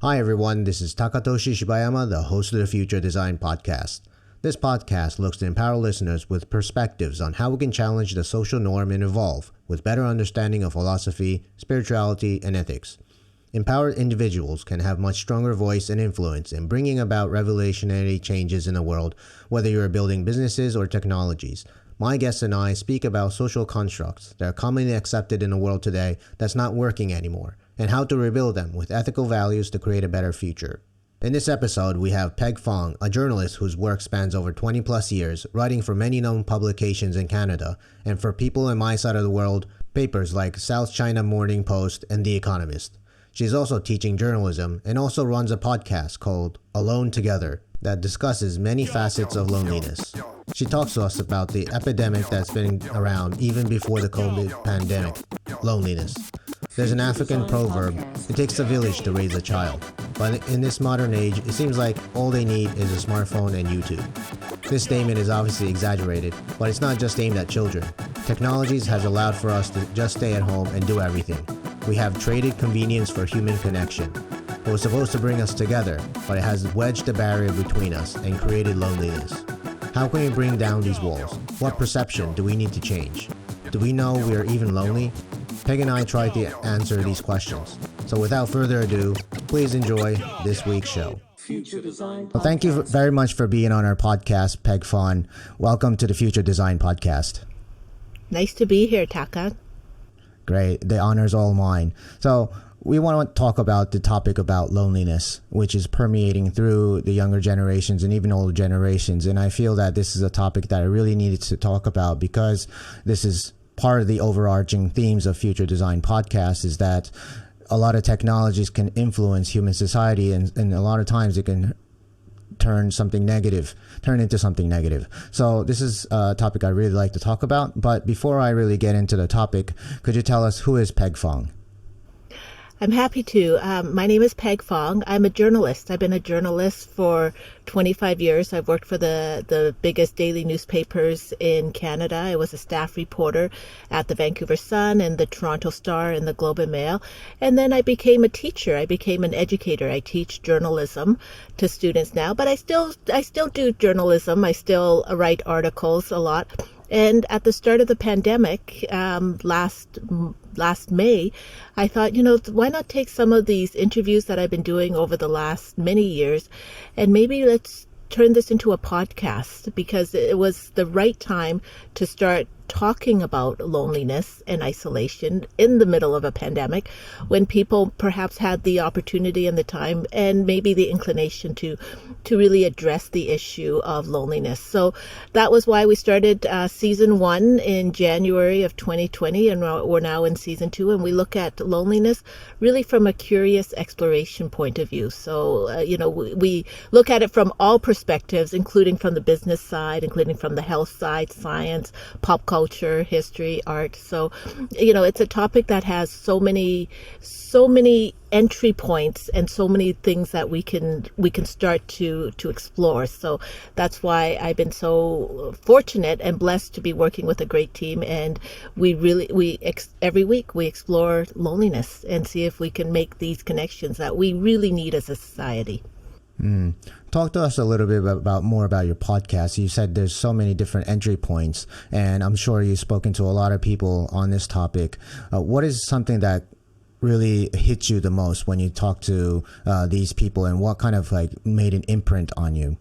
Hi everyone, this is Takatoshi Shibayama, the host of the Future Design Podcast. This podcast looks to empower listeners with perspectives on how we can challenge the social norm and evolve with better understanding of philosophy, spirituality, and ethics. Empowered individuals can have much stronger voice and influence in bringing about revolutionary changes in the world, whether you are building businesses or technologies. My guests and I speak about social constructs that are commonly accepted in the world today that's not working anymore, and how to rebuild them with ethical values to create a better future. In this episode, we have Peg Fong, a journalist whose work spans over 20 plus years, writing for many known publications in Canada, and for people in my side of the world, papers like South China Morning Post and The Economist. She's also teaching journalism and also runs a podcast called Alone Together that discusses many facets of loneliness. She talks to us about the epidemic that's been around even before the COVID pandemic, loneliness. There's an African proverb, it takes a village to raise a child. But in this modern age, it seems like all they need is a smartphone and YouTube. This statement is obviously exaggerated, but it's not just aimed at children. Technologies has allowed for us to just stay at home and do everything. We have traded convenience for human connection. It was supposed to bring us together, but it has wedged a barrier between us and created loneliness. How can we bring down these walls? What perception do we need to change? Do we know we are even lonely? Peg and I tried to answer these questions. So without further ado, please enjoy this week's show. Well, thank you very much for being on our podcast, Peg Fong. Welcome to the Future Design Podcast. Nice to be here, Taka. Great. The honor's all mine. So we want to talk about the topic about loneliness, which is permeating through the younger generations and even older generations. And I feel that this is a topic that I really needed to talk about because this is part of the overarching themes of Future Design Podcast, is that a lot of technologies can influence human society, and a lot of times it can turn into something negative. So this is a topic I really like to talk about. But before I really get into the topic, could you tell us who is Peg Fong? I'm happy to. My name is Peg Fong. I'm a journalist. I've been a journalist for 25 years. I've worked for the biggest daily newspapers in Canada. I was a staff reporter at the Vancouver Sun and the Toronto Star and the Globe and Mail. And then I became a teacher. I became an educator. I teach journalism to students now, but I still do journalism. I still write articles a lot. And at the start of the pandemic, last May, I thought, why not take some of these interviews that I've been doing over the last many years and maybe let's turn this into a podcast, because it was the right time to start talking about loneliness and isolation in the middle of a pandemic, when people perhaps had the opportunity and the time and maybe the inclination to really address the issue of loneliness. So that was why we started season 1 in January of 2020, and we're now in season 2, and we look at loneliness really from a curious exploration point of view. So we look at it from all perspectives, including from the business side, including from the health side, science, pop culture, history, art. So, it's a topic that has so many entry points and so many things that we can start to explore. So that's why I've been so fortunate and blessed to be working with a great team. And every week we explore loneliness and see if we can make these connections that we really need as a society. Talk to us a little bit more about your podcast. You said there's so many different entry points, and I'm sure you've spoken to a lot of people on this topic. What is something that really hits you the most when you talk to these people, and what kind of made an imprint on you?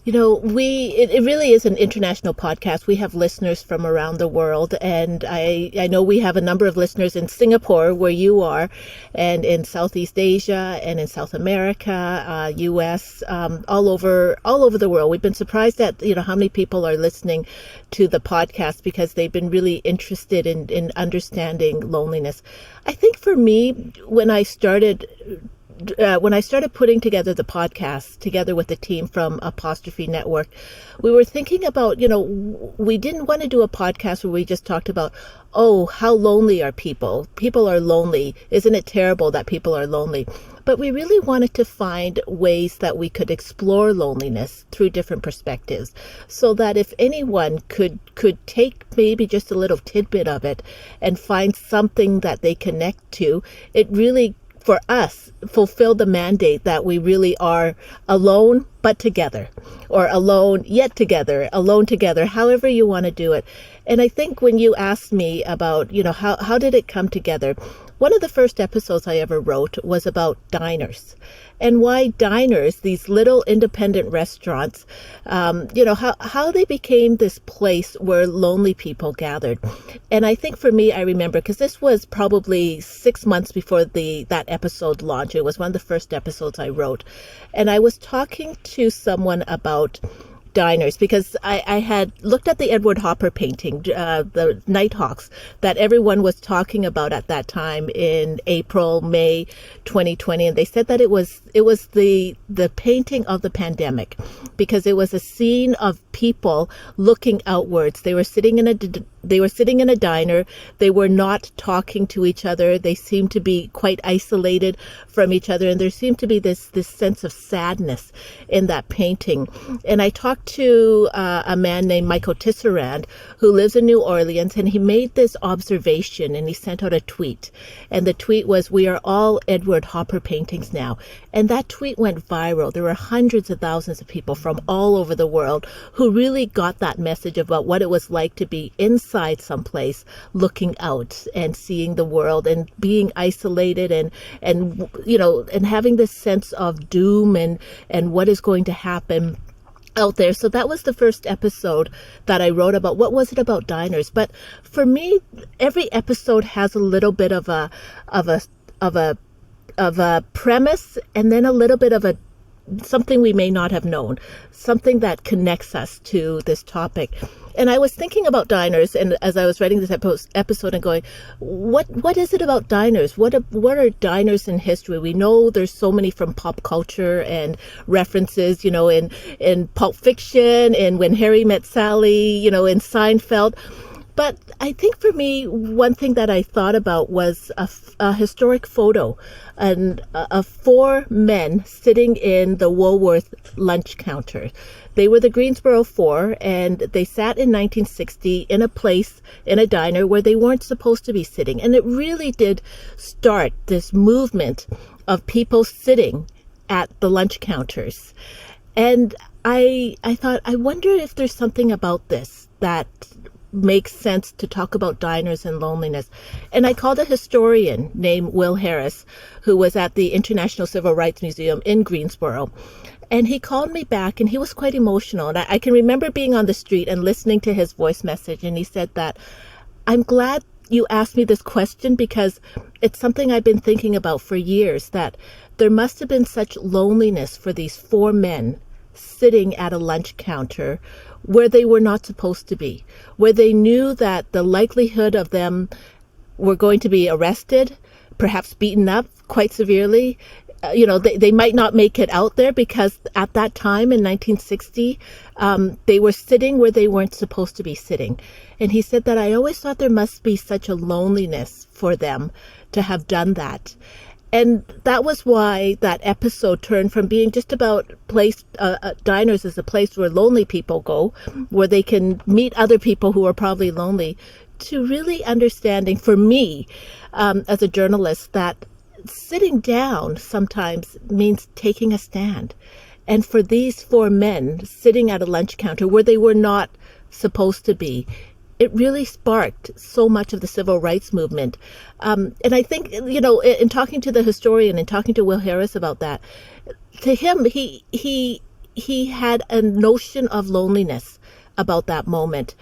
It really is an international podcast. We have listeners from around the world, and I know we have a number of listeners in Singapore, where you are, and in Southeast Asia, and in South America, US, all over the world. We've been surprised at how many people are listening to the podcast, because they've been really interested in understanding loneliness. I think for me, when I started putting together the podcast together with the team from Apostrophe Network, we were thinking about, we didn't want to do a podcast where we just talked about, how lonely are people? People are lonely. Isn't it terrible that people are lonely? But we really wanted to find ways that we could explore loneliness through different perspectives, so that if anyone could take maybe just a little tidbit of it and find something that they connect to, it really for us, fulfill the mandate that we really are alone but together, or alone yet together, alone together, however you want to do it. And I think when you asked me about, how did it come together, one of the first episodes I ever wrote was about diners, and why diners, these little independent restaurants, how they became this place where lonely people gathered. And I think for me, I remember, because this was probably 6 months before that episode launched. It was one of the first episodes I wrote. And I was talking to someone about diners, because I had looked at the Edward Hopper painting, the Nighthawks, that everyone was talking about at that time in April, May 2020, and they said that it was the painting of the pandemic, because it was a scene of people looking outwards. They were sitting in a diner. They were not talking to each other. They seemed to be quite isolated from each other, and there seemed to be this sense of sadness in that painting. And I talked to a man named Michael Tisserand, who lives in New Orleans, and he made this observation, and he sent out a tweet. And the tweet was, "We are all Edward Hopper paintings now." And that tweet went viral. There were hundreds of thousands of people from all over the world who really got that message about what it was like to be inside someplace, looking out and seeing the world and being isolated and having this sense of doom and what is going to happen out there. So that was the first episode that I wrote about. What was it about diners? But for me, every episode has a little bit of a premise, and then a little bit of something we may not have known, something that connects us to this topic. And I was thinking about diners, and as I was writing this episode and going, what is it about diners? What are diners in history? We know there's so many from pop culture and references, in Pulp Fiction, and When Harry Met Sally, in Seinfeld. But I think for me, one thing that I thought about was a historic photo of 4 men sitting in the Woolworth lunch counter. They were the Greensboro 4, and they sat in 1960 in a diner where they weren't supposed to be sitting. And it really did start this movement of people sitting at the lunch counters. And I thought, I wonder if there's something about this that makes sense to talk about diners and loneliness. And I called a historian named Will Harris, who was at the International Civil Rights Museum in Greensboro. And he called me back, and he was quite emotional. And I can remember being on the street and listening to his voice message. And he said that, "I'm glad you asked me this question, because it's something I've been thinking about for years, that there must have been such loneliness for these 4 men sitting at a lunch counter where they were not supposed to be, where they knew that the likelihood of them were going to be arrested, perhaps beaten up quite severely. They might not make it out there, because at that time in 1960, they were sitting where they weren't supposed to be sitting." And he said that, "I always thought there must be such a loneliness for them to have done that." And that was why that episode turned from being just about diners as a place where lonely people go, where they can meet other people who are probably lonely, to really understanding, for me, as a journalist, that sitting down sometimes means taking a stand. And for these 4 men sitting at a lunch counter where they were not supposed to be, it really sparked so much of the civil rights movement. And I think, in talking to the historian and talking to Will Harris about that, to him, he had a notion of loneliness about that moment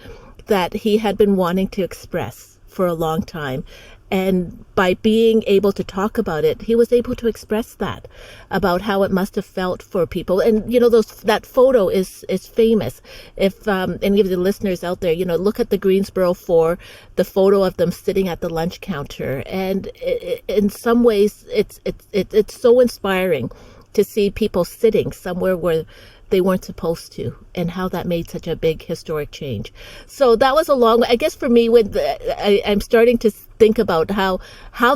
that he had been wanting to express for a long time. And by being able to talk about it, he was able to express that about how it must have felt for people. And, that photo is famous. If any of the listeners out there, look at the Greensboro 4, the photo of them sitting at the lunch counter. And in some ways, it's so inspiring to see people sitting somewhere where they weren't supposed to, and how that made such a big historic change. So that was a long, I guess for me, I'm starting to think about how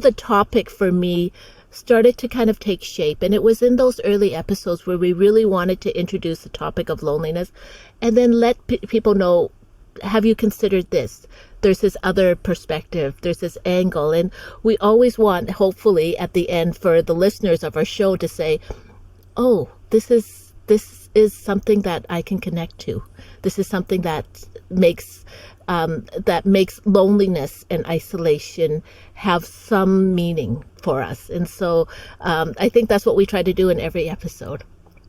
the topic for me started to kind of take shape. And it was in those early episodes where we really wanted to introduce the topic of loneliness, and then let people know, have you considered this? there's this other perspective, there's this angle. And we always want, hopefully, at the end for the listeners of our show to say, oh, this is something that I can connect to. This is something that makes loneliness and isolation have some meaning for us. And so I think that's what we try to do in every episode.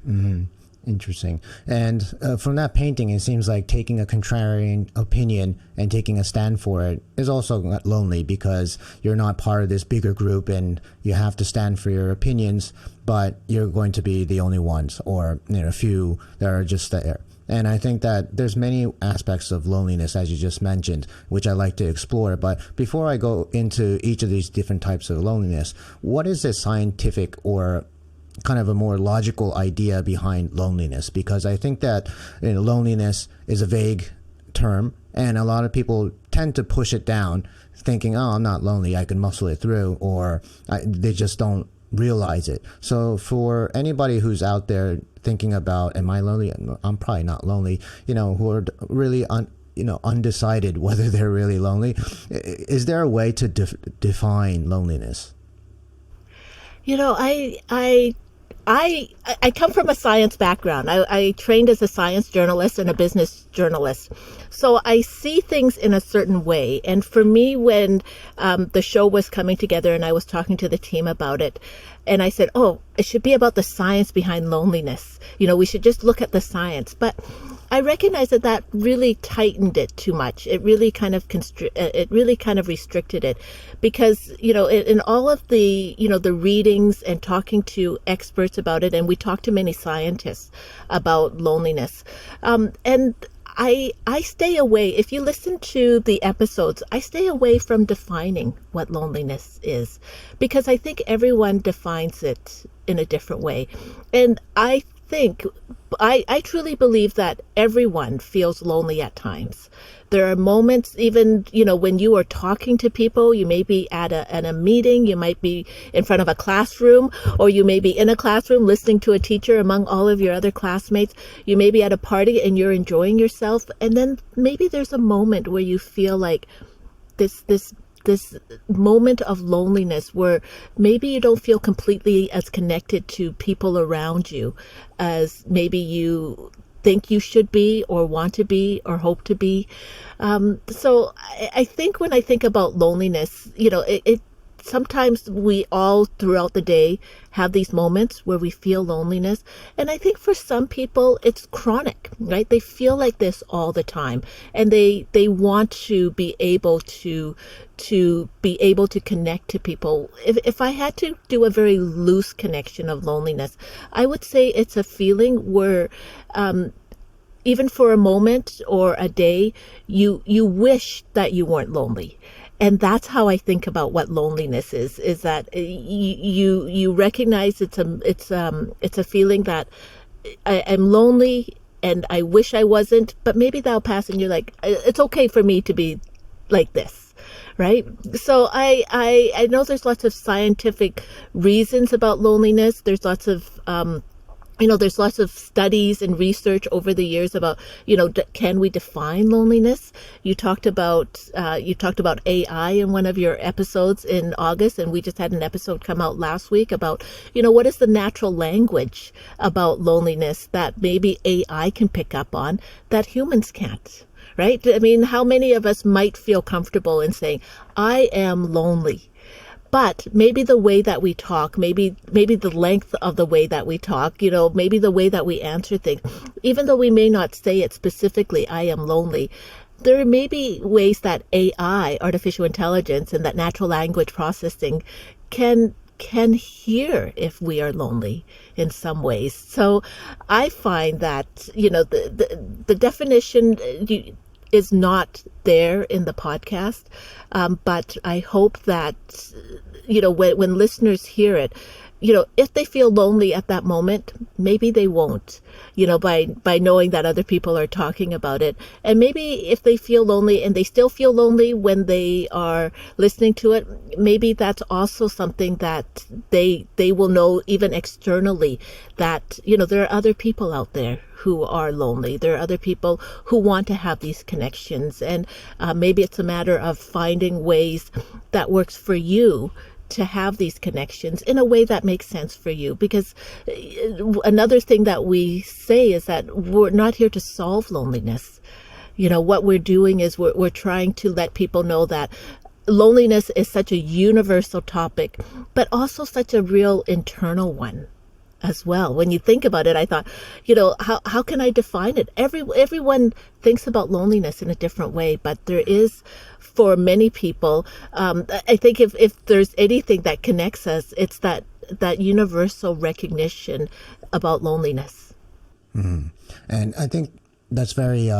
Mm-hmm. Interesting. And from that painting, it seems like taking a contrarian opinion and taking a stand for it is also lonely, because you're not part of this bigger group and you have to stand for your opinions, but you're going to be the only ones, or a few that are just there. And I think that there's many aspects of loneliness, as you just mentioned, which I like to explore. But before I go into each of these different types of loneliness, what is the scientific or kind of a more logical idea behind loneliness? Because I think that loneliness is a vague term, and a lot of people tend to push it down, thinking, oh, I'm not lonely, I can muscle it through, or they just don't realize it. So for anybody who's out there thinking about, am I lonely? I'm probably not lonely, who are really undecided whether they're really lonely. Is there a way to define loneliness? I come from a science background. I trained as a science journalist and a business journalist. So I see things in a certain way. And for me, when the show was coming together and I was talking to the team about it, and I said, oh, it should be about the science behind loneliness. We should just look at the science. But I recognized that really tightened it too much. It really kind of restricted it, because in all of the the readings and talking to experts about it, and we talked to many scientists about loneliness, and I stay away. If you listen to the episodes, I stay away from defining what loneliness is, because I think everyone defines it in a different way, and I truly believe that everyone feels lonely at times. There are moments, even, when you are talking to people, you may be at a meeting, you might be in front of a classroom, or you may be in a classroom listening to a teacher among all of your other classmates. You may be at a party and you're enjoying yourself. And then maybe there's a moment where you feel like this moment of loneliness, where maybe you don't feel completely as connected to people around you as maybe you think you should be, or want to be, or hope to be. So I think when I think about loneliness, it sometimes we all throughout the day have these moments where we feel loneliness. And I think for some people it's chronic, right? They feel like this all the time, and they want to be able to connect to people. If I had to do a very loose connection of loneliness, I would say it's a feeling where even for a moment or a day, you wish that you weren't lonely. And that's how I think about what loneliness is that you recognize it's a feeling that I'm lonely and I wish I wasn't, but maybe that'll pass and you're like, it's okay for me to be like this, right? So I know there's lots of scientific reasons about loneliness. There's lots of there's lots of studies and research over the years about, can we define loneliness? You talked about AI in one of your episodes in August, and we just had an episode come out last week about, what is the natural language about loneliness that maybe AI can pick up on that humans can't, right? I mean, how many of us might feel comfortable in saying, I am lonely? But maybe the way that we talk, maybe the length of the way that we talk, maybe the way that we answer things, even though we may not say it specifically, I am lonely, there may be ways that AI, artificial intelligence, and that natural language processing can hear if we are lonely in some ways. So I find that, the definition is not there in the podcast, but I hope that when listeners hear it, if they feel lonely at that moment, maybe they won't, by knowing that other people are talking about it. And maybe if they feel lonely and they still feel lonely when they are listening to it, maybe that's also something that they will know even externally, that, there are other people out there who are lonely. There are other people who want to have these connections. And maybe it's a matter of finding ways that works for you to have these connections in a way that makes sense for you. Because another thing that we say is that we're not here to solve loneliness. What we're doing is we're trying to let people know that loneliness is such a universal topic, but also such a real internal one as well. When you think about it, I thought, how can I define it? Everyone thinks about loneliness in a different way, but there is, for many people, I think if there's anything that connects us, it's that universal recognition about loneliness. Mm-hmm. And I think that's very,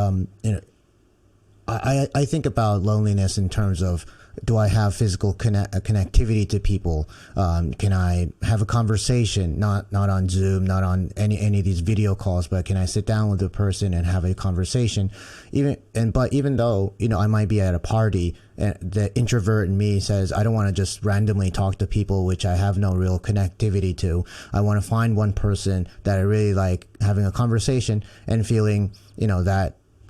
I think about loneliness in terms of, do I have physical connectivity to people? Can I have a conversation, not on Zoom, not on any of these video calls, but can I sit down with a person and have a conversation? But even though, I might be at a party, and the introvert in me says, I don't want to just randomly talk to people which I have no real connectivity to. I want to find one person that I really like having a conversation and feeling,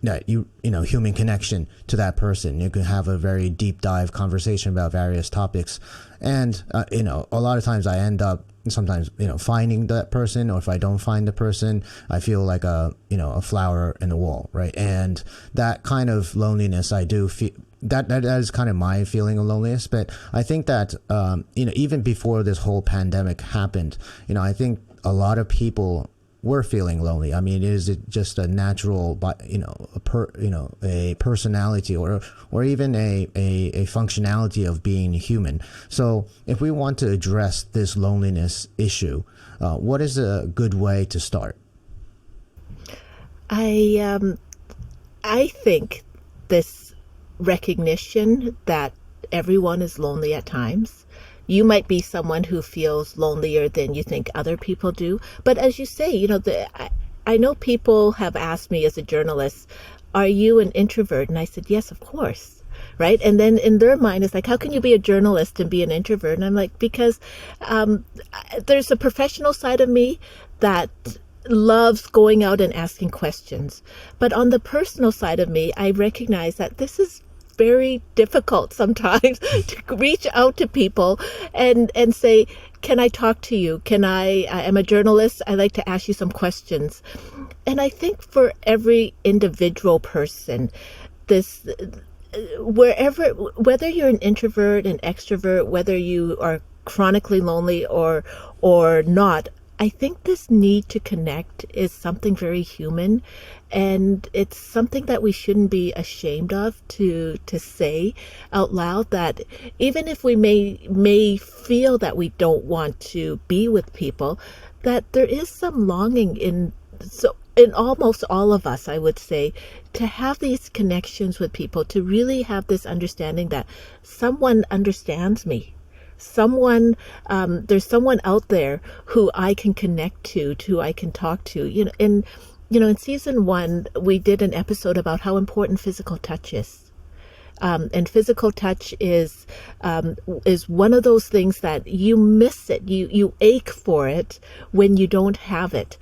that human connection to that person. You can have a very deep dive conversation about various topics. And, a lot of times I end up sometimes, finding that person, or if I don't find the person, I feel like a flower in the wall, right? And that kind of loneliness, I do feel, that is kind of my feeling of loneliness. But I think that, even before this whole pandemic happened, I think a lot of people were feeling lonely. I mean, is it just a natural, a personality or even a functionality of being human? So if we want to address this loneliness issue, what is a good way to start? I think this recognition that everyone is lonely at times. You might be someone who feels lonelier than you think other people do. But as you say, I know people have asked me as a journalist, are you an introvert? And I said, yes, of course. Right. And then in their mind, it's like, how can you be a journalist and be an introvert? And I'm like, because there's a professional side of me that loves going out and asking questions. But on the personal side of me, I recognize that this is very difficult sometimes to reach out to people and say, can I talk to you? I'm a journalist. I like to ask you some questions. And I think for every individual person, whether you're an introvert, an extrovert, whether you are chronically lonely or not, I think this need to connect is something very human, and it's something that we shouldn't be ashamed of to say out loud, that even if we may feel that we don't want to be with people, that there is some longing in almost all of us, I would say, to have these connections with people, to really have this understanding that someone understands me. There's someone out there who I can connect to, who I can talk to. In season 1, we did an episode about how important physical touch is. And physical touch is one of those things that you miss it. You ache for it when you don't have it.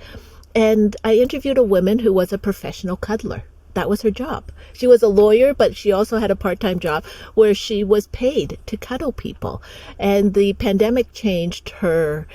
And I interviewed a woman who was a professional cuddler. That was her job. She was a lawyer, but she also had a part-time job where she was paid to cuddle people. And the pandemic changed her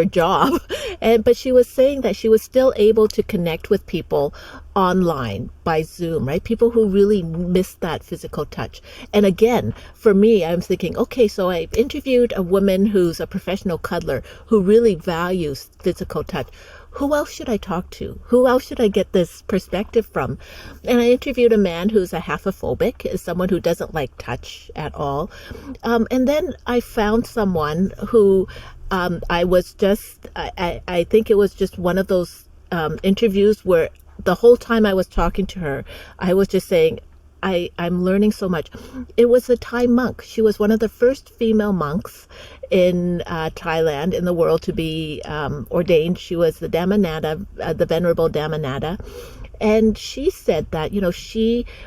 job. But she was saying that she was still able to connect with people online by Zoom, right? People who really miss that physical touch. And again, for me, I'm thinking, okay, so I interviewed a woman who's a professional cuddler who really values physical touch. Who else should I talk to? Who else should I get this perspective from? And I interviewed a man who's a happophobic, someone who doesn't like touch at all. And then I found someone who I think it was just one of those interviews where the whole time I was talking to her, I was just saying, I'm learning so much. It was a Thai monk. She was one of the first female monks in Thailand, in the world, to be ordained. She was the Dhammanada, the Venerable Dhammanada. And she said that,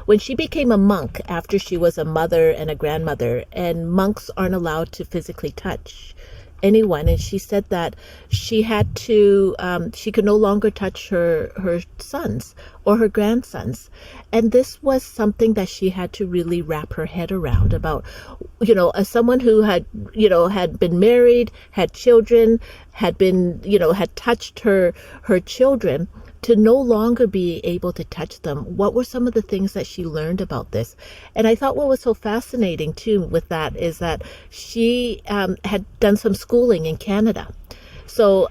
when she became a monk after she was a mother and a grandmother, and monks aren't allowed to physically touch anyone, and she said that she had to she could no longer touch her sons or her grandsons, and this was something that she had to really wrap her head around, about as someone who had been married, had children, had touched her children, to no longer be able to touch them. What were some of the things that she learned about this? And I thought what was so fascinating too with that is that she had done some schooling in Canada. So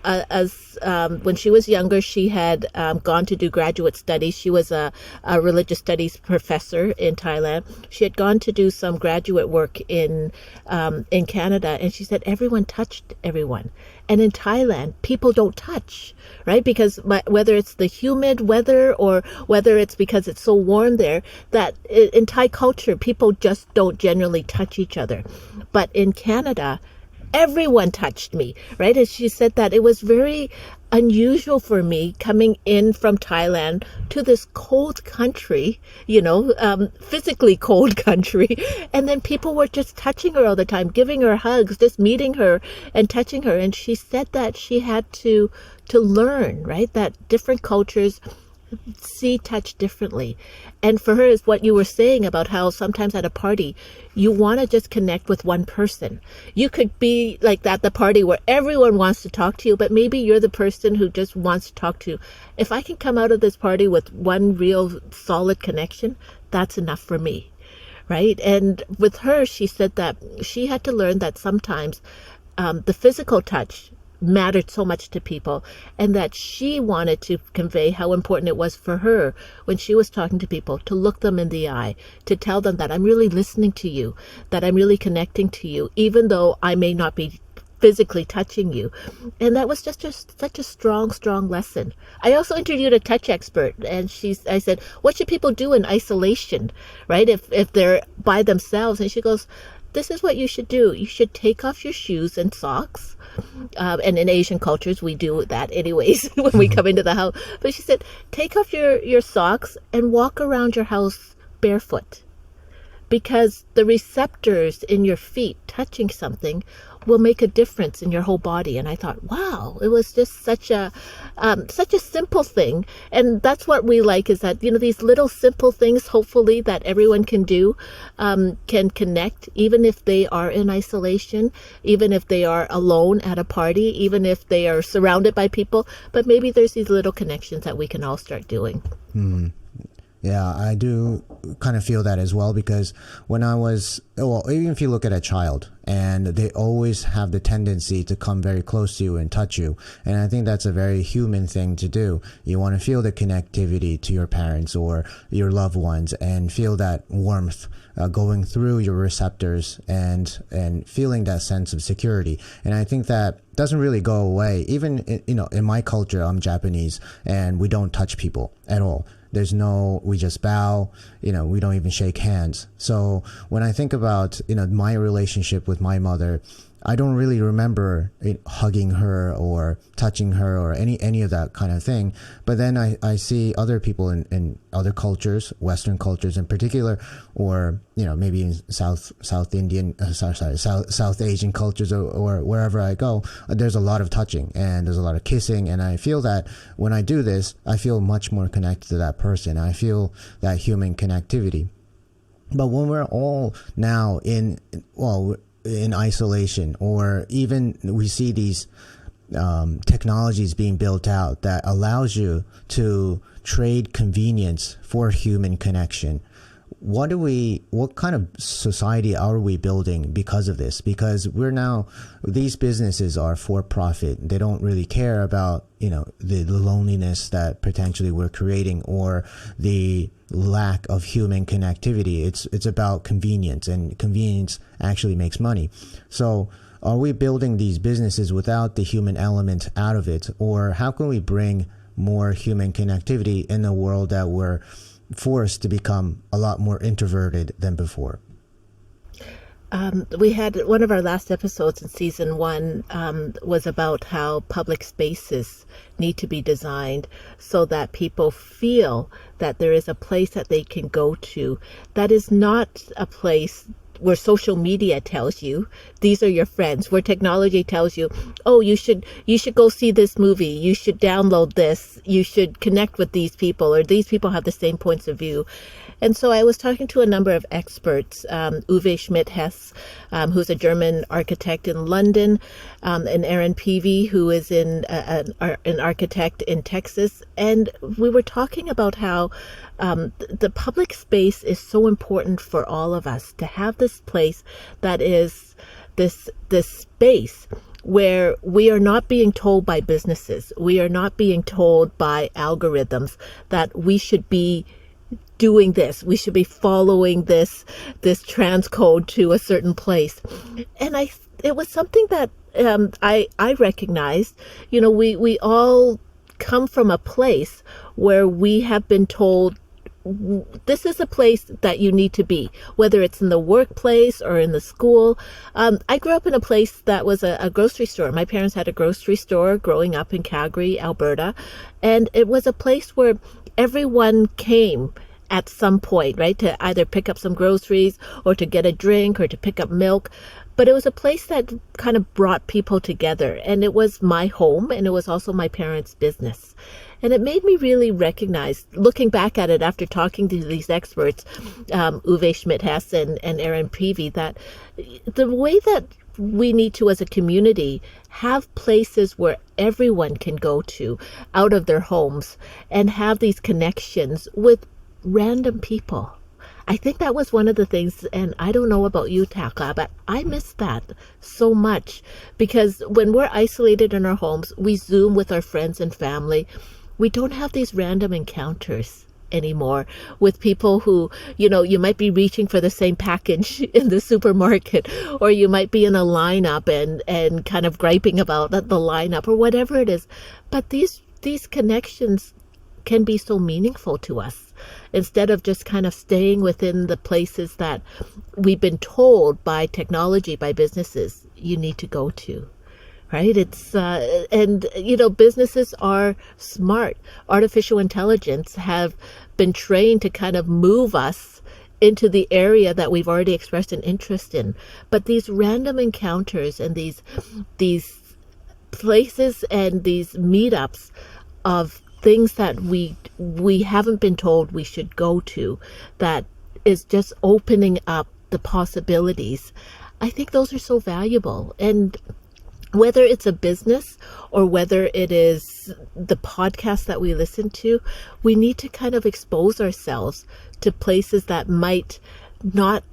when she was younger, she had gone to do graduate studies. She was a religious studies professor in Thailand. She had gone to do some graduate work in Canada, and she said everyone touched everyone. And in Thailand, people don't touch, right? Because whether it's the humid weather or whether it's because it's so warm there, that in Thai culture, people just don't generally touch each other. But in Canada, everyone touched me, right? And she said that it was very unusual for me coming in from Thailand to this cold country, physically cold country. And then people were just touching her all the time, giving her hugs, just meeting her and touching her. And she said that she had to learn, right? That different cultures see touch differently. And for her is what you were saying about how sometimes at a party you want to just connect with one person. You could be like that, the party where everyone wants to talk to you, but maybe you're the person who just wants to talk to you. If I can come out of this party with one real solid connection, that's enough for me, right? And with her, she said that she had to learn that sometimes the physical touch mattered so much to people, and that she wanted to convey how important it was for her when she was talking to people to look them in the eye, to tell them that I'm really listening to you, that I'm really connecting to you, even though I may not be physically touching you. And that was just such a strong lesson. I also interviewed a touch expert, and I said, what should people do in isolation, right? If they're by themselves? And she goes, this is what you should do. You should take off your shoes and socks. And in Asian cultures, we do that anyways when we come into the house. But she said, take off your socks and walk around your house barefoot, because the receptors in your feet touching something will make a difference in your whole body. And I thought, wow, it was just such a simple thing. And that's what we like, is that, these little simple things, hopefully, that everyone can do, can connect, even if they are in isolation, even if they are alone at a party, even if they are surrounded by people. But maybe there's these little connections that we can all start doing. Yeah, I do kind of feel that as well, because when I was, even if you look at a child, and they always have the tendency to come very close to you and touch you. And I think that's a very human thing to do. You want to feel the connectivity to your parents or your loved ones, and feel that warmth going through your receptors, and feeling that sense of security. And I think that doesn't really go away. Even, in my culture, I'm Japanese, and we don't touch people at all. We just bow, we don't even shake hands. So when I think about, my relationship with my mother, I don't really remember hugging her or touching her or any of that kind of thing. But then I see other people in other cultures, Western cultures in particular, or maybe in South Asian cultures, or wherever I go, there's a lot of touching and there's a lot of kissing. And I feel that when I do this, I feel much more connected to that person. I feel that human connectivity. But when we're all now in isolation, or even we see these technologies being built out that allows you to trade convenience for human connection, what kind of society are we building because of this? Because these businesses are for profit. They don't really care about, the loneliness that potentially we're creating, or the lack of human connectivity. It's about convenience, and convenience actually makes money. So are we building these businesses without the human element out of it? Or how can we bring more human connectivity in a world that we're forced to become a lot more introverted than before? We had one of our last episodes in season 1 was about how public spaces need to be designed so that people feel that there is a place that they can go to that is not a place where social media tells you these are your friends, where technology tells you, oh, you should go see this movie, you should download this, you should connect with these people, or these people have the same points of view. And so I was talking to a number of experts, Uwe Schmidt-Hess, who's a German architect in London, and Aaron Peavy, who is an architect in Texas. And we were talking about how the public space is so important for all of us, to have this place that is this space where we are not being told by businesses, we are not being told by algorithms that we should be doing this, we should be following this transcode to a certain place. And it was something that I recognized. You know, we all come from a place where we have been told this is a place that you need to be, whether it's in the workplace or in the school. I grew up in a place that was a grocery store. My parents had a grocery store growing up in Calgary, Alberta, and it was a place where everyone came at some point, right, to either pick up some groceries or to get a drink or to pick up milk. But it was a place that kind of brought people together, and it was my home, and it was also my parents' business. And it made me really recognize, looking back at it after talking to these experts, Uwe Schmidt-Hess and Aaron Peavy, that the way that we need to, as a community, have places where everyone can go to out of their homes and have these connections with random people. I think that was one of the things, and I don't know about you, Taka, but I miss that so much, because when we're isolated in our homes, we Zoom with our friends and family. We don't have these random encounters anymore with people who, you know, you might be reaching for the same package in the supermarket, or you might be in a lineup and kind of griping about the lineup or whatever it is. But these connections can be so meaningful to us, instead of just kind of staying within the places that we've been told by technology, by businesses, you need to go to. Right? It's, and, you know, businesses are smart. Artificial intelligence have been trained to kind of move us into the area that we've already expressed an interest in. But these random encounters and these places and these meetups of things that we haven't been told we should go to, that is just opening up the possibilities. I think those are so valuable. And whether it's a business or whether it is the podcast that we listen to, we need to kind of expose ourselves to places that might not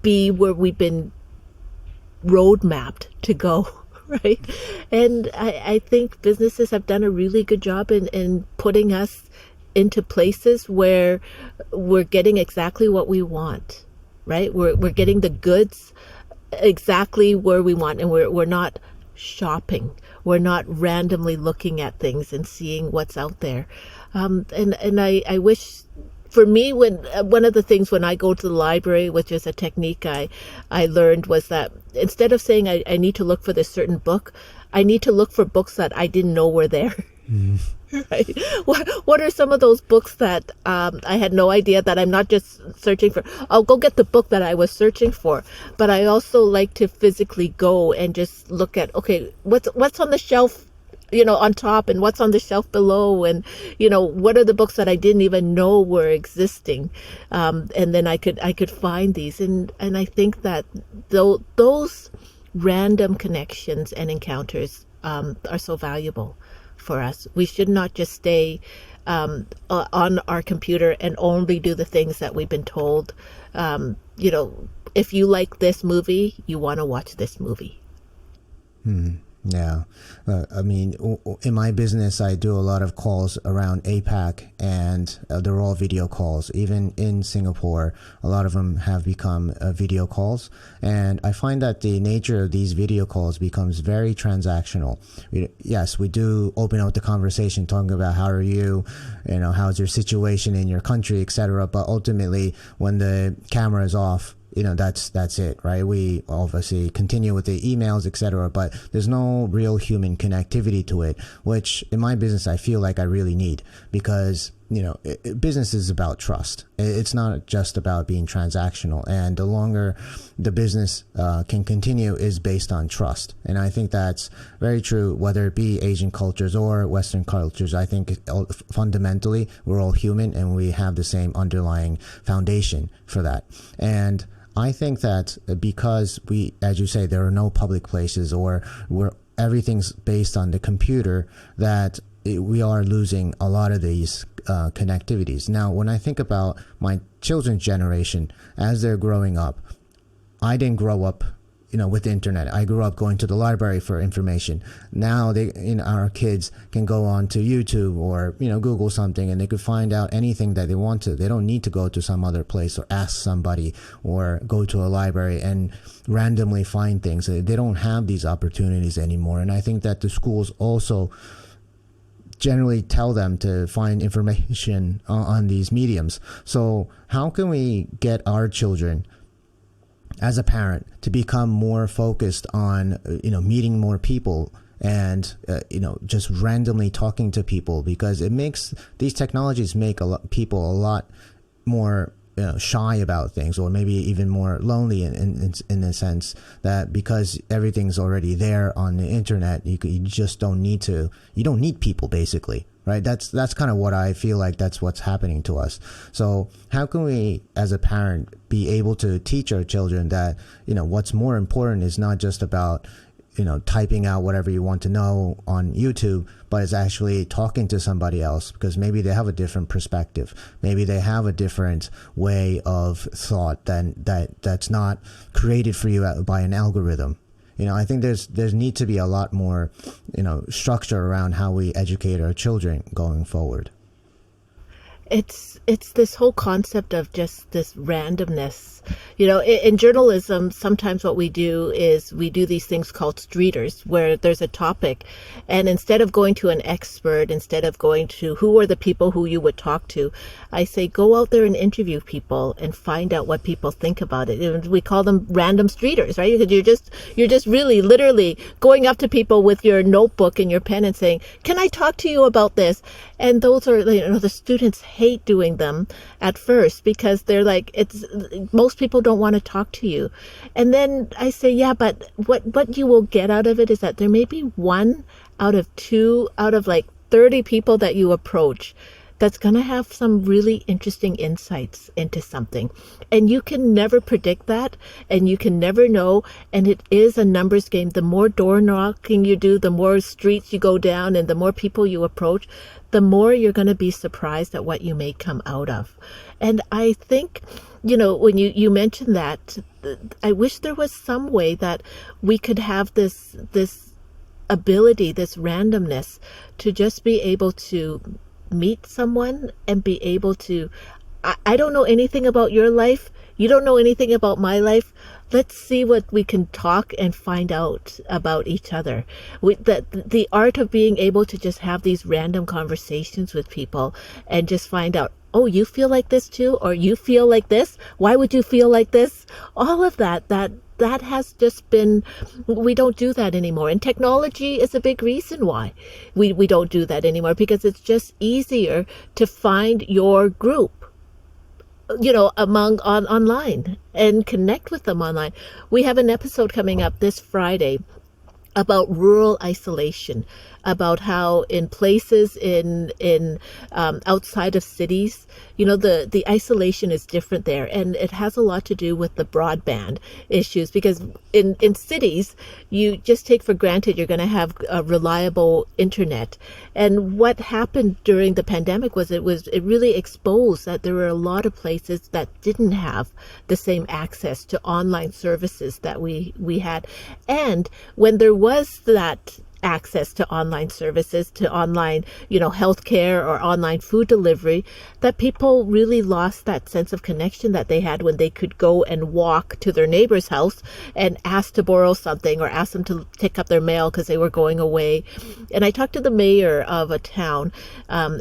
be where we've been road mapped to go. Right? And I think businesses have done a really good job in putting us into places where we're getting exactly what we want, right? We're getting the goods exactly where we want, and we're not shopping. We're not randomly looking at things and seeing what's out there. And I wish, for me, when one of the things when I go to the library, which is a technique I learned, was that instead of saying I need to look for this certain book, I need to look for books that I didn't know were there. Right? What are some of those books that I had no idea, that I'm not just searching for? I'll go get the book that I was searching for, but I also like to physically go and just look at, okay, what's on the shelf, you know, on top, and what's on the shelf below, and, you know, what are the books that I didn't even know were existing, and then I could find these, and I think that those random connections and encounters are so valuable for us. We should not just stay on our computer and only do the things that we've been told. You know, if you like this movie, you want to watch this movie. Yeah. I mean, in my business, I do a lot of calls around APAC, and they're all video calls. Even in Singapore, a lot of them have become video calls. And I find that the nature of these video calls becomes very transactional. Yes, we do open up the conversation talking about how are you, how's your situation in your country, etc. But ultimately, when the camera is off, that's it, right? We obviously continue with the emails, etc., but there's no real human connectivity to it, which in my business I feel like I really need, because business is about trust. It's not just about being transactional, and the longer the business can continue is based on trust. And I think that's very true, whether it be Asian cultures or Western cultures. I think fundamentally we're all human, and we have the same underlying foundation for that. And I think that because we, as you say, there are no public places, or where everything's based on the computer, that we are losing a lot of these connectivities. Now, when I think about my children's generation, as they're growing up, I didn't grow up with the internet. I grew up going to the library for information. Now our kids can go on to YouTube or Google something, and they could find out anything that they want to. They don't need to go to some other place or ask somebody or go to a library and randomly find things. They don't have these opportunities anymore. And I think that the schools also generally tell them to find information on these mediums. So how can we get our children, as a parent, to become more focused on meeting more people and just randomly talking to people? Because these technologies make people a lot more shy about things, or maybe even more lonely in the sense that because everything's already there on the internet, you just don't need people, basically. Right. That's kind of what I feel like that's what's happening to us. So how can we, as a parent, be able to teach our children that, what's more important is not just about, typing out whatever you want to know on YouTube, but it's actually talking to somebody else, because maybe they have a different perspective. Maybe they have a different way of thought that's not created for you by an algorithm. I think there's need to be a lot more, structure around how we educate our children going forward. It's this whole concept of just this randomness. In journalism, sometimes what we do is we do these things called streeters, where there's a topic, and instead of going to an expert, instead of going to who are the people who you would talk to, I say go out there and interview people and find out what people think about it. And we call them random streeters, right? Because you're just really literally going up to people with your notebook and your pen and saying, "Can I talk to you about this?" And those are, the students hate doing them at first, because they're like, most people don't want to talk to you. And then I say, yeah, but what you will get out of it is that there may be 1 out of 2 out of 30 people that you approach that's going to have some really interesting insights into something. And you can never predict that, and you can never know. And it is a numbers game. The more door knocking you do, the more streets you go down, and the more people you approach, the more you're going to be surprised at what you may come out of. And I think, when you mentioned that, I wish there was some way that we could have this ability, this randomness, to just be able to meet someone and be able to, I don't know anything about your life. You don't know anything about my life. Let's see what we can talk and find out about each other. The art of being able to just have these random conversations with people and just find out, oh, you feel like this too? Or you feel like this? Why would you feel like this? All of that has just been, we don't do that anymore. And technology is a big reason why we don't do that anymore, because it's just easier to find your group, online and connect with them online. We have an episode coming up this Friday about rural isolation, about how in places in outside of cities, the isolation is different there. And it has a lot to do with the broadband issues, because in cities, you just take for granted you're going to have a reliable internet. And what happened during the pandemic was it really exposed that there were a lot of places that didn't have the same access to online services that we had. And when there was that access to online services, to online, healthcare or online food delivery, that people really lost that sense of connection that they had when they could go and walk to their neighbor's house and ask to borrow something or ask them to pick up their mail because they were going away. And I talked to the mayor of a town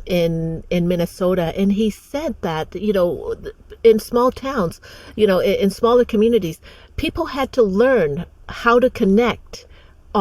in Minnesota, and he said that, in small towns, in smaller communities, people had to learn how to connect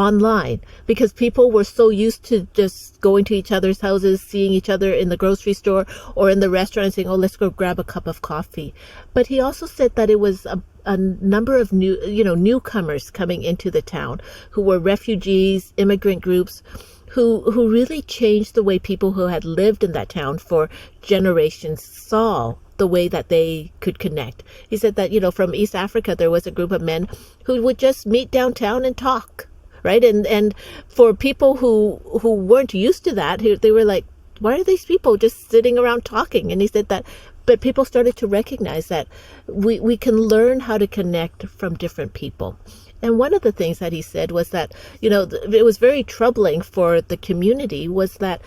online because people were so used to just going to each other's houses, seeing each other in the grocery store or in the restaurant and saying, oh, let's go grab a cup of coffee. But he also said that it was a number of newcomers coming into the town who were refugees, immigrant groups, who really changed the way people who had lived in that town for generations saw the way that they could connect. He said that, from East Africa, there was a group of men who would just meet downtown and talk. Right. And for people who weren't used to that, they were like, why are these people just sitting around talking? And he said that, but people started to recognize that we can learn how to connect from different people. And one of the things that he said was that, it was very troubling for the community was that,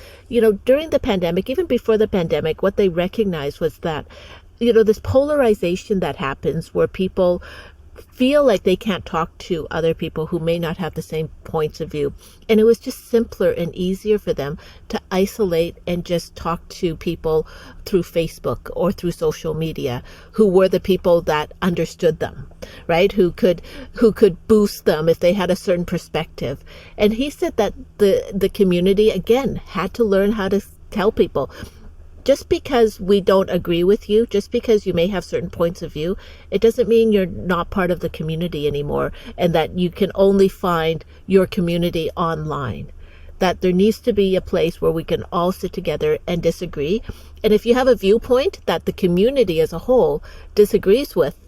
during the pandemic, even before the pandemic, what they recognized was that, this polarization that happens where people feel like they can't talk to other people who may not have the same points of view. And it was just simpler and easier for them to isolate and just talk to people through Facebook or through social media who were the people that understood them, right? Who could boost them if they had a certain perspective. And he said that the community, again, had to learn how to tell people, just because we don't agree with you, just because you may have certain points of view, it doesn't mean you're not part of the community anymore and that you can only find your community online. That there needs to be a place where we can all sit together and disagree. And if you have a viewpoint that the community as a whole disagrees with,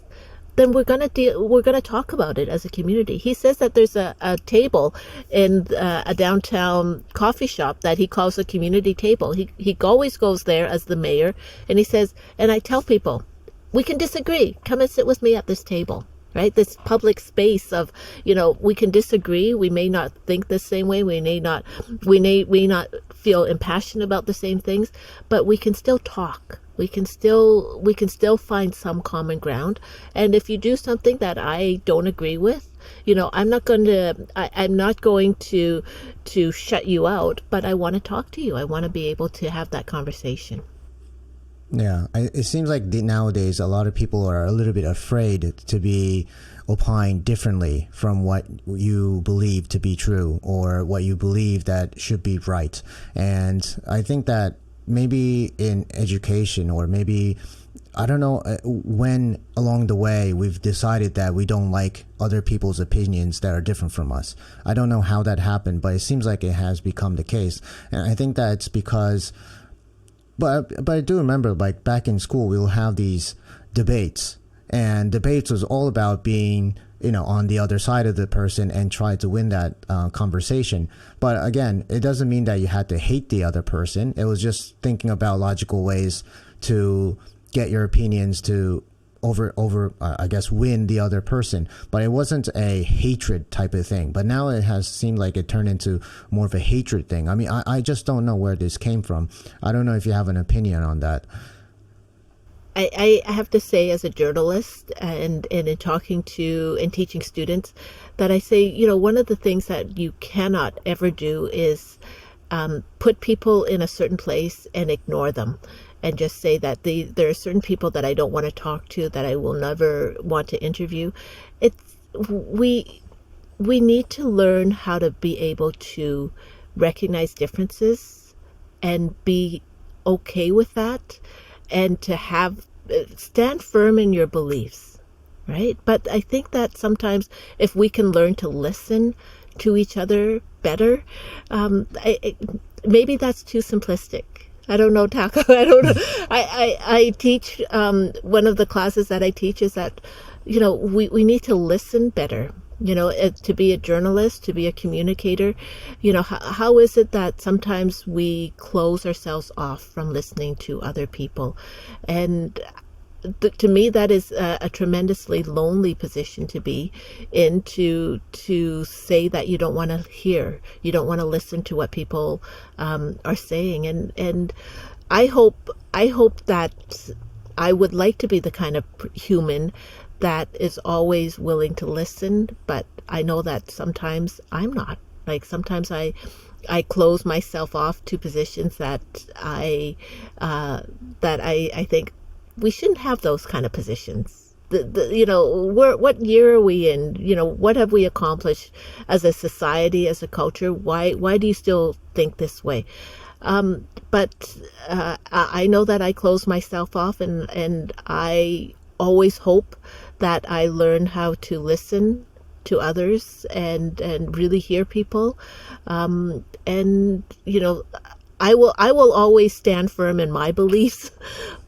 then we're going to talk about it as a community. He says that there's a table in a downtown coffee shop that he calls a community table. He always goes there as the mayor, and he says, and I tell people, we can disagree. Come and sit with me at this table. Right? This public space of, we can disagree. We may not think the same way. We may not feel impassioned about the same things, but we can still talk. We can still find some common ground. And if you do something that I don't agree with, I'm not going to shut you out, but I want to talk to you. I want to be able to have that conversation. Yeah, it seems like nowadays a lot of people are a little bit afraid to be opined differently from what you believe to be true or what you believe that should be right. And I think that maybe in education or maybe, I don't know, when along the way we've decided that we don't like other people's opinions that are different from us. I don't know how that happened, but it seems like it has become the case. And I think that's because... But I do remember, like, back in school, we will have these debates. And debates was all about being, on the other side of the person and try to win that conversation. But again, it doesn't mean that you had to hate the other person. It was just thinking about logical ways to get your opinions to win the other person. But it wasn't a hatred type of thing. But now it has seemed like it turned into more of a hatred thing. I mean, I just don't know where this came from. I don't know if you have an opinion on that. I have to say, as a journalist and in talking to and teaching students, that I say, one of the things that you cannot ever do is put people in a certain place and ignore them. And just say that there are certain people that I don't want to talk to, that I will never want to interview. We need to learn how to be able to recognize differences and be okay with that, and to stand firm in your beliefs, right? But I think that sometimes if we can learn to listen to each other better, maybe that's too simplistic. I don't know, Taco. I don't know. I teach, one of the classes that I teach is that, we need to listen better, to be a journalist, to be a communicator. How is it that sometimes we close ourselves off from listening to other people? And to me, that is a tremendously lonely position to be in, to say that you don't want to hear, you don't want to listen to what people are saying. And I hope that I would like to be the kind of human that is always willing to listen, but I know that sometimes I'm not. Like sometimes I close myself off to positions that I think we shouldn't have those kind of positions. What year are we in? What have we accomplished as a society, as a culture? Why do you still think this way? But I know that I close myself off, and I always hope that I learn how to listen to others and really hear people. And I will always stand firm in my beliefs,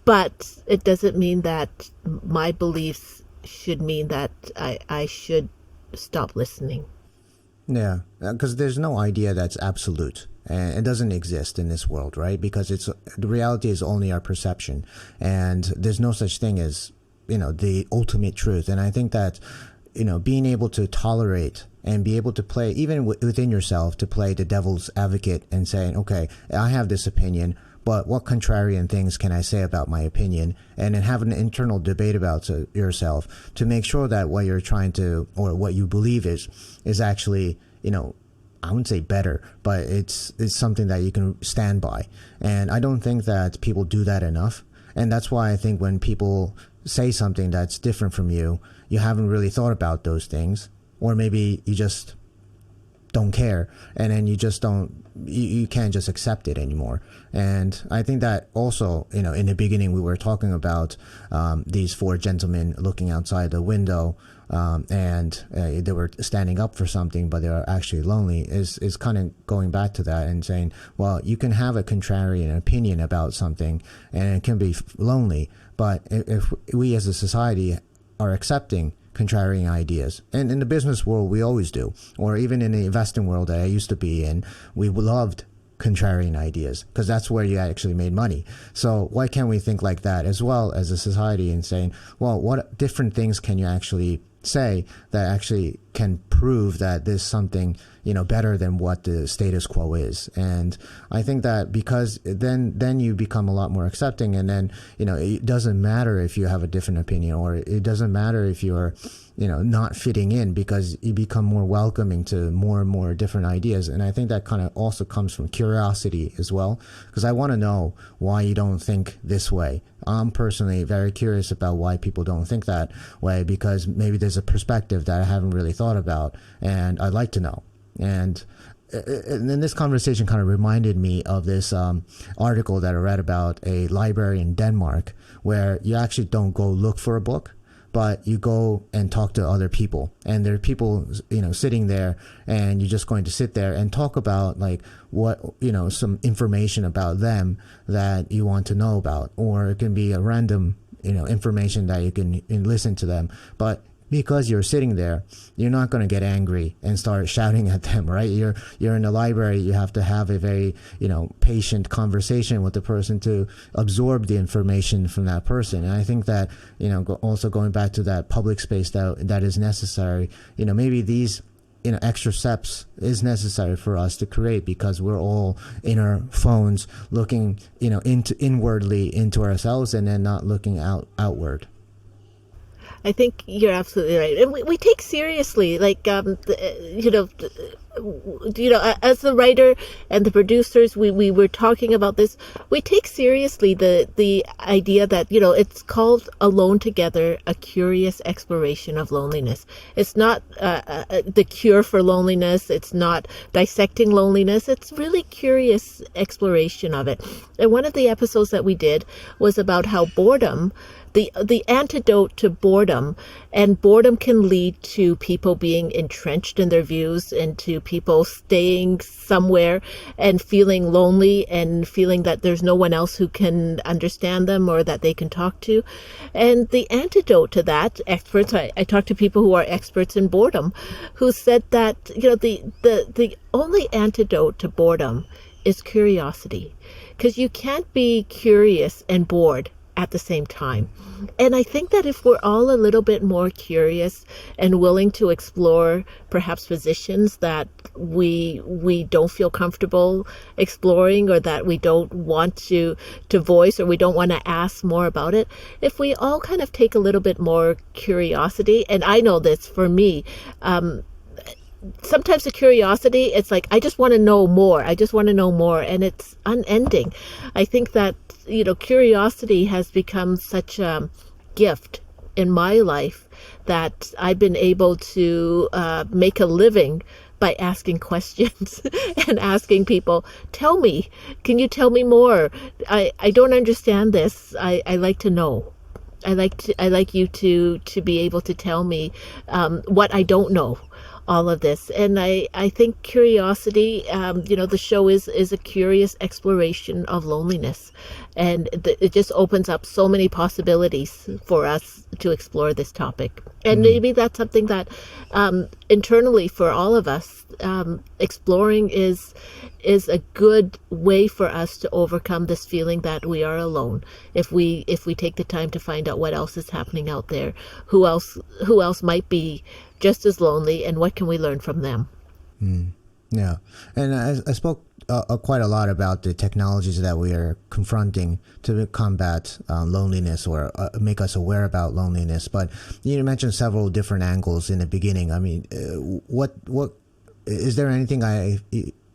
but it doesn't mean that my beliefs should mean that I should stop listening. Yeah, because there's no idea that's absolute. And it doesn't exist in this world, right? Because the reality is only our perception. And there's no such thing as, the ultimate truth. And I think that, being able to tolerate and be able to play, even within yourself, to play the devil's advocate and saying, okay, I have this opinion, but what contrarian things can I say about my opinion? And then have an internal debate about yourself to make sure that what you're trying to, or what you believe is actually, I wouldn't say better, but it's something that you can stand by. And I don't think that people do that enough. And that's why I think when people say something that's different from you, you haven't really thought about those things, or maybe you just don't care, and then you just don't, you can't just accept it anymore. And I think that also, in the beginning we were talking about these four gentlemen looking outside the window, and they were standing up for something, but they are actually lonely, is kind of going back to that and saying, well, you can have a contrarian opinion about something and it can be lonely, but if we as a society are accepting contrarian ideas, and in the business world we always do, or even in the investing world that I used to be in, we loved contrarian ideas because that's where you actually made money. So why can't we think like that as well as a society, and saying, well, what different things can you actually say that actually can prove that there's something better than what the status quo is? And I think that because then you become a lot more accepting, and then it doesn't matter if you have a different opinion, or it doesn't matter if you're not fitting in, because you become more welcoming to more and more different ideas. And I think that kind of also comes from curiosity as well, because I want to know why you don't think this way. I'm personally very curious about why people don't think that way, because maybe there's a perspective that I haven't really thought about, and I'd like to know. And then this conversation kind of reminded me of this article that I read about a library in Denmark, where you actually don't go look for a book, but you go and talk to other people, and there are people, sitting there, and you're just going to sit there and talk about like what, some information about them that you want to know about, or it can be a random, information that you can listen to them. But because you're sitting there, you're not going to get angry and start shouting at them, right? You're in the library. You have to have a very, patient conversation with the person to absorb the information from that person. And I think that, also going back to that public space that is necessary, maybe these, extra steps is necessary for us to create, because we're all in our phones looking, inwardly into ourselves, and then not looking outward. I think you're absolutely right, and we take seriously, like as the writer and the producers, we were talking about this. We take seriously the idea that it's called Alone Together, a curious exploration of loneliness. It's not the cure for loneliness. It's not dissecting loneliness. It's really curious exploration of it. And one of the episodes that we did was about how boredom, the antidote to boredom, and boredom can lead to people being entrenched in their views, and to people staying somewhere and feeling lonely and feeling that there's no one else who can understand them or that they can talk to. And the antidote to that, experts, I talked to people who are experts in boredom, who said that the only antidote to boredom is curiosity, because you can't be curious and bored at the same time. And I think that if we're all a little bit more curious and willing to explore perhaps positions that we don't feel comfortable exploring, or that we don't want to voice, or we don't want to ask more about it, if we all kind of take a little bit more curiosity, and I know this for me, sometimes the curiosity, it's like, I just want to know more. I just want to know more. And it's unending. I think that, curiosity has become such a gift in my life that I've been able to make a living by asking questions and asking people, tell me, can you tell me more? I don't understand this. I like to know. I like you to be able to tell me what I don't know. All of this. And I think curiosity, the show is a curious exploration of loneliness. And it just opens up so many possibilities for us to explore this topic. And maybe that's something that internally for all of us, exploring is a good way for us to overcome this feeling that we are alone. If we take the time to find out what else is happening out there, who else might be just as lonely, and what can we learn from them? Yeah, and I spoke quite a lot about the technologies that we are confronting to combat loneliness, or make us aware about loneliness. But you mentioned several different angles in the beginning. I mean, what is there anything I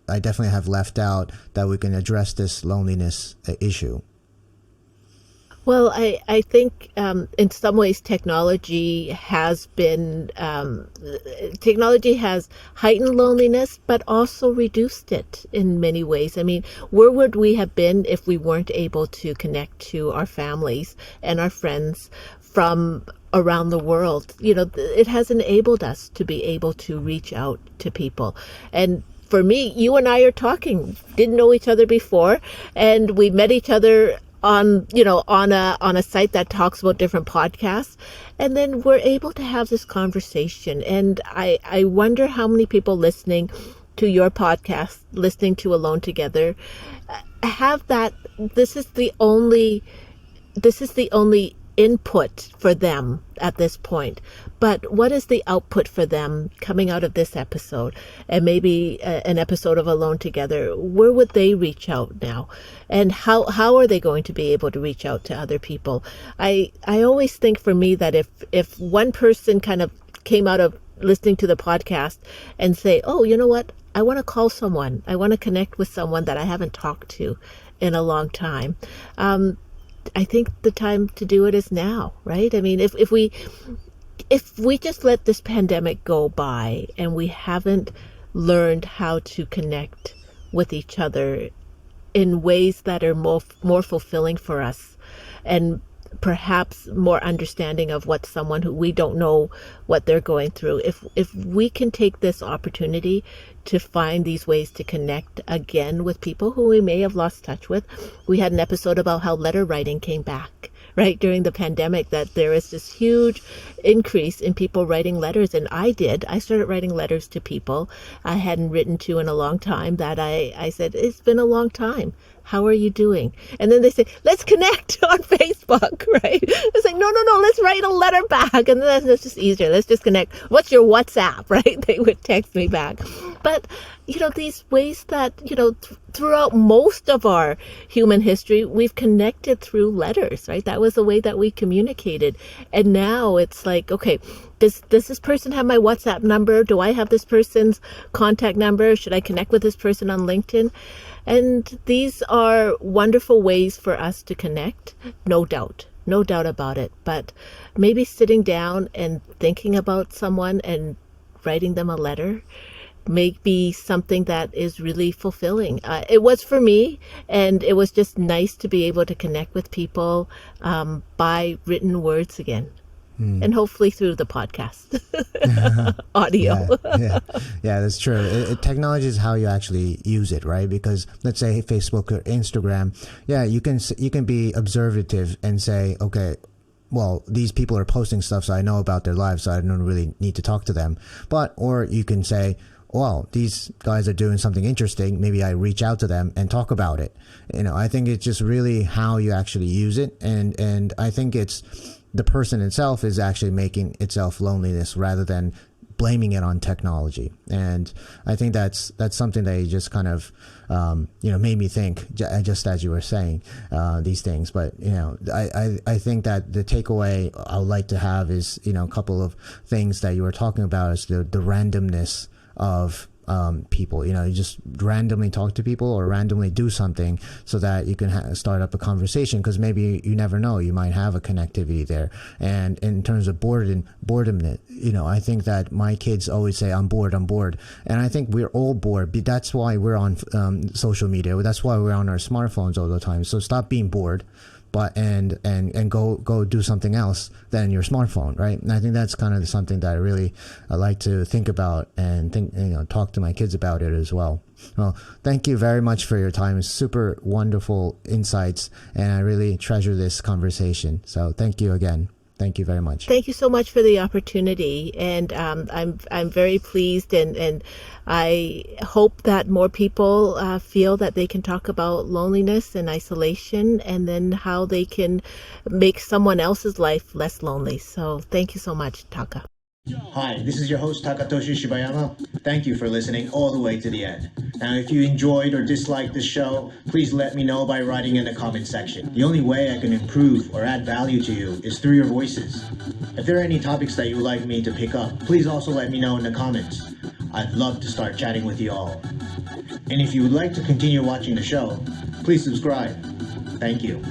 definitely have left out that we can address this loneliness issue? Well, I think in some ways technology has heightened loneliness, but also reduced it in many ways. I mean, where would we have been if we weren't able to connect to our families and our friends from around the world? It has enabled us to be able to reach out to people. And for me, you and I are talking, didn't know each other before, and we met each other on a site that talks about different podcasts, and then we're able to have this conversation. And I wonder how many people listening to your podcast, listening to Alone Together, have that. This is the only input for them at this point. But what is the output for them coming out of this episode, and maybe an episode of Alone Together? Where would they reach out now? And how are they going to be able to reach out to other people? I always think for me that if one person kind of came out of listening to the podcast and say, oh, you know what? I want to call someone. I want to connect with someone that I haven't talked to in a long time. I think the time to do it is now, right? I mean, if we just let this pandemic go by and we haven't learned how to connect with each other in ways that are more fulfilling for us, and perhaps more understanding of what someone who we don't know what they're going through, if we can take this opportunity to find these ways to connect again with people who we may have lost touch with. We had an episode about how letter writing came back, right, during the pandemic, that there is this huge increase in people writing letters. And I started writing letters to people I hadn't written to in a long time, that I said, it's been a long time. How are you doing? And then they say, let's connect on Facebook, right? It's like, no, let's write a letter back. And then that's just easier. Let's just connect. What's your WhatsApp, right? They would text me back. But, these ways that, throughout most of our human history, we've connected through letters, right? That was the way that we communicated. And now it's like, okay, does this person have my WhatsApp number? Do I have this person's contact number? Should I connect with this person on LinkedIn? And these are wonderful ways for us to connect, no doubt about it. But maybe sitting down and thinking about someone and writing them a letter may be something that is really fulfilling. It was for me, and it was just nice to be able to connect with people by written words again. And hopefully through the podcast audio. Yeah, that's true. Technology is how you actually use it, right? Because let's say Facebook or Instagram, you can be observative and say, okay, well, these people are posting stuff, so I know about their lives, so I don't really need to talk to them. Or you can say, well, these guys are doing something interesting. Maybe I reach out to them and talk about it. I think it's just really how you actually use it. And I think it's the person itself is actually making itself loneliness rather than blaming it on technology. And I think that's something that you just kind of, made me think just as you were saying these things. But, I think that the takeaway I would like to have is, a couple of things that you were talking about is the randomness of people. You just randomly talk to people or randomly do something so that you can start up a conversation, because maybe you never know, you might have a connectivity there. And in terms of boredom, I think that my kids always say, I'm bored, and I think we're all bored. That's why we're on social media. That's why we're on our smartphones all the time. So stop being bored, and go do something else than your smartphone, right? And I think that's kind of something that I like to think about and talk to my kids about it as well. Well, thank you very much for your time. It's super wonderful insights, and I really treasure this conversation. So thank you again. Thank you very much. Thank you so much for the opportunity, and I'm very pleased, and I hope that more people feel that they can talk about loneliness and isolation, and then how they can make someone else's life less lonely. So thank you so much, Taka. Hi, this is your host Takatoshi Shibayama. Thank you for listening all the way to the end. Now, if you enjoyed or disliked the show, please let me know by writing in the comment section. The only way I can improve or add value to you is through your voices. If there are any topics that you would like me to pick up, please also let me know in the comments. I'd love to start chatting with you all. And if you would like to continue watching the show, please subscribe. Thank you.